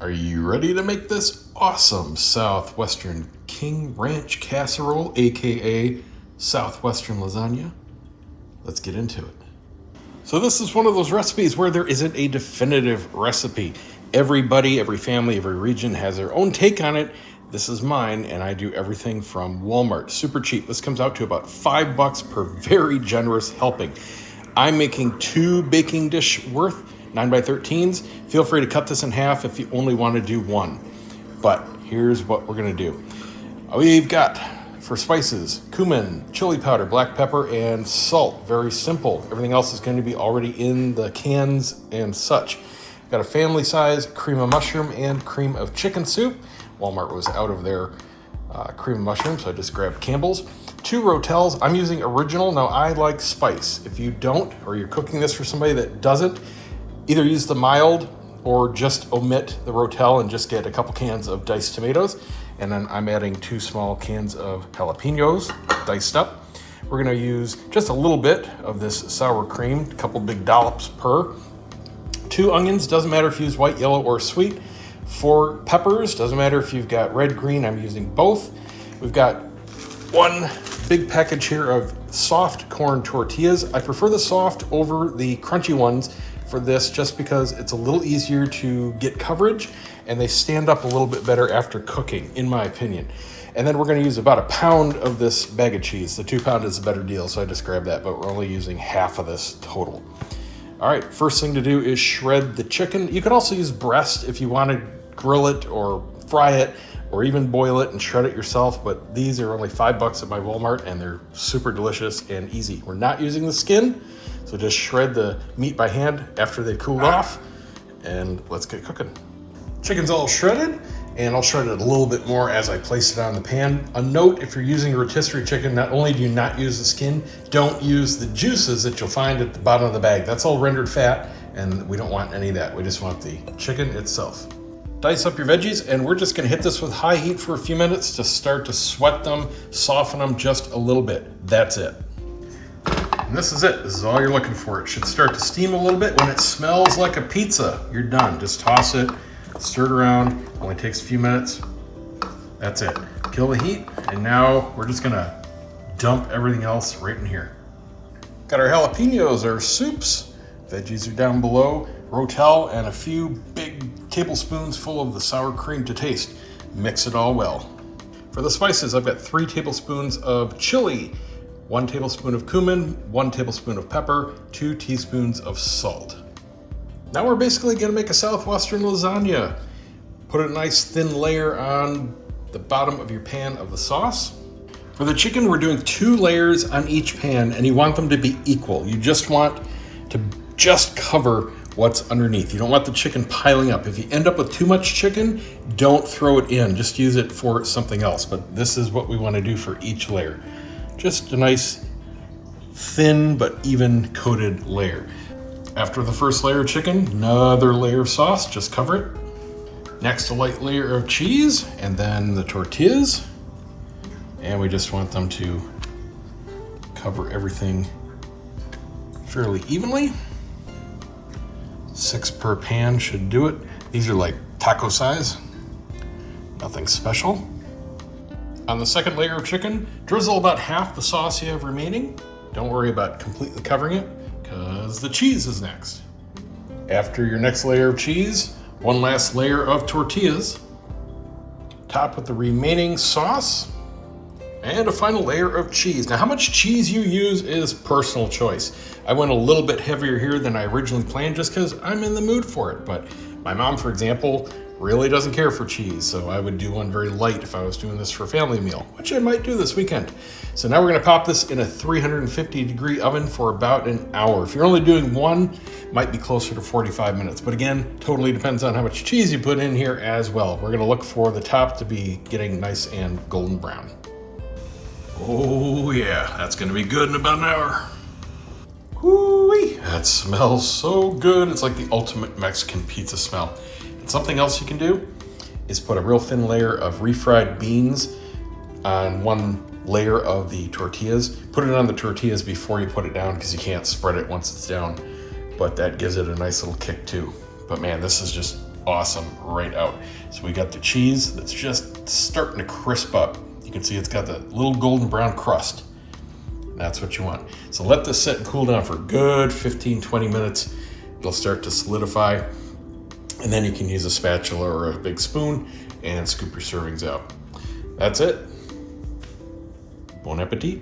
Are you ready to make this awesome Southwestern King Ranch casserole, aka Southwestern lasagna? Let's get into it. So this is one of those recipes where there isn't a definitive recipe. Everybody, every family, every region has their own take on it. This is mine, and I do everything from Walmart. Super cheap. This comes out to about $5 per very generous helping. I'm making 2 baking dish worth, 9x13s. Feel free to cut this in half if you only want to do one. But here's what we're gonna do. We've got, for spices, cumin, chili powder, black pepper, and salt. Very simple. Everything else is going to be already in the cans and such. Got a family size cream of mushroom and cream of chicken soup. Walmart was out of their cream of mushroom, so I just grabbed Campbell's. 2 rotels. I'm using original. Now I like spice. If you don't, or you're cooking this for somebody that doesn't, either use the mild or just omit the rotel and just get a couple cans of diced tomatoes. And then I'm adding 2 small cans of jalapenos, diced up. We're gonna use just a little bit of this sour cream, a couple big dollops per. 2 onions, doesn't matter if you use white, yellow, or sweet. 4 peppers, doesn't matter if you've got red, green, I'm using both. We've got 1 big package here of soft corn tortillas. I prefer the soft over the crunchy ones for this just because it's a little easier to get coverage and they stand up a little bit better after cooking, in my opinion. And then we're gonna use about 1 pound of this bag of cheese. The 2 pound is a better deal, so I just grabbed that, but we're only using half of this total. All right, first thing to do is shred the chicken. You could also use breast if you want to grill it or fry it or even boil it and shred it yourself, but these are only $5 at my Walmart and they're super delicious and easy. We're not using the skin, so just shred the meat by hand after they've cooled off, and let's get cooking. Chicken's all shredded, and I'll shred it a little bit more as I place it on the pan. A note, if you're using rotisserie chicken, not only do you not use the skin, don't use the juices that you'll find at the bottom of the bag. That's all rendered fat, and we don't want any of that. We just want the chicken itself. Dice up your veggies, and we're just gonna hit this with high heat for a few minutes to start to sweat them, soften them just a little bit. That's it. And this is it. This is all you're looking for. It should start to steam a little bit. When it smells like a pizza, you're done. Just toss it, stir it around. Only takes a few minutes. That's it. Kill the heat, and now we're just gonna dump everything else right in here. Got our jalapenos, our soups. Veggies are down below. Rotel and a few big tablespoons full of the sour cream to taste. Mix it all well. For the spices, I've got 3 tablespoons of chili, 1 tablespoon of cumin, 1 tablespoon of pepper, 2 teaspoons of salt. Now we're basically gonna make a Southwestern lasagna. Put a nice thin layer on the bottom of your pan of the sauce. For the chicken, we're doing 2 layers on each pan, and you want them to be equal. You just want to just cover what's underneath. You don't want the chicken piling up. If you end up with too much chicken, don't throw it in. Just use it for something else. But this is what we want to do for each layer. Just a nice thin but even coated layer. After the first layer of chicken, another layer of sauce, just cover it. Next, a light layer of cheese, and then the tortillas. And we just want them to cover everything fairly evenly. 6 per pan should do it. These are like taco size, nothing special. On the second layer of chicken, drizzle about half the sauce you have remaining. Don't worry about completely covering it, because the cheese is next. After your next layer of cheese, 1 last layer of tortillas. Top with the remaining sauce, and a final layer of cheese. Now, how much cheese you use is personal choice. I went a little bit heavier here than I originally planned just because I'm in the mood for it. But my mom, for example, really doesn't care for cheese, so I would do one very light if I was doing this for a family meal, which I might do this weekend. So now we're gonna pop this in a 350-degree oven for about an hour. If you're only doing one, might be closer to 45 minutes. But again, totally depends on how much cheese you put in here as well. We're gonna look for the top to be getting nice and golden brown. Oh yeah, that's gonna be good in about an hour. Whoo-wee, that smells so good. It's like the ultimate Mexican pizza smell. And something else you can do is put a real thin layer of refried beans on 1 layer of the tortillas. Put it on the tortillas before you put it down because you can't spread it once it's down, but that gives it a nice little kick too. But man, this is just awesome right out. So we got the cheese that's just starting to crisp up. You can see it's got the little golden brown crust. That's what you want. So let this sit and cool down for a good 15-20 minutes. It'll start to solidify, and then you can use a spatula or a big spoon and scoop your servings out. That's it. Bon appetit.